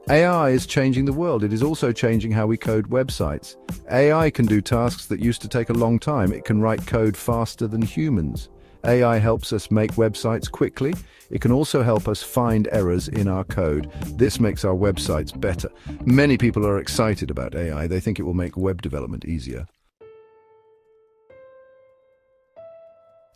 AI is changing the world. It is also changing how we code websites. AI can do tasks that used to take a long time. It can write code faster than humans. AI helps us make websites quickly. It can also help us find errors in our code. This makes our websites better. Many people are excited about AI. They think it will make web development easier.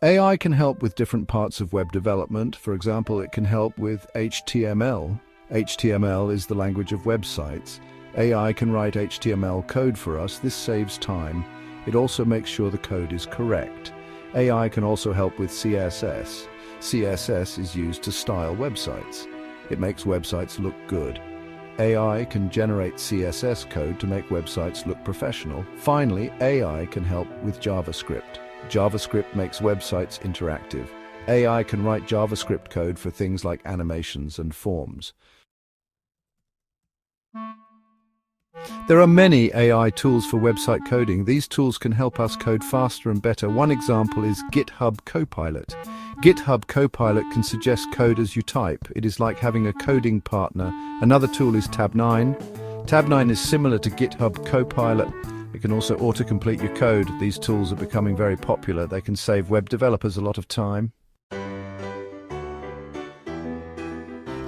AI can help with different parts of web development. For example, it can help with HTML. HTML is the language of websites. AI can write HTML code for us. This saves time. It also makes sure the code is correct. AI can also help with CSS. CSS is used to style websites. It makes websites look good. AI can generate CSS code to make websites look professional. Finally, AI can help with JavaScript. JavaScript makes websites interactive. AI can write JavaScript code for things like animations and forms. There are many AI tools for website coding. These tools can help us code faster and better. One example is GitHub Copilot. GitHub Copilot can suggest code as you type. It is like having a coding partner. Another tool is Tab9. Tab9 is similar to GitHub Copilot. It can also autocomplete your code. These tools are becoming very popular. They can save web developers a lot of time.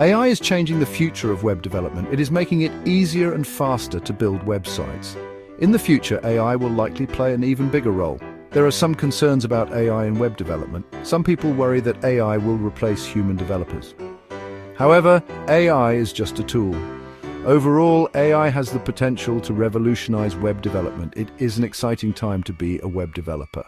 AI is changing the future of web development. It is making it easier and faster to build websites. In the future, AI will likely play an even bigger role. There are some concerns about AI in web development. Some people worry that AI will replace human developers. However, AI is just a tool. Overall, AI has the potential to revolutionize web development. It is an exciting time to be a web developer.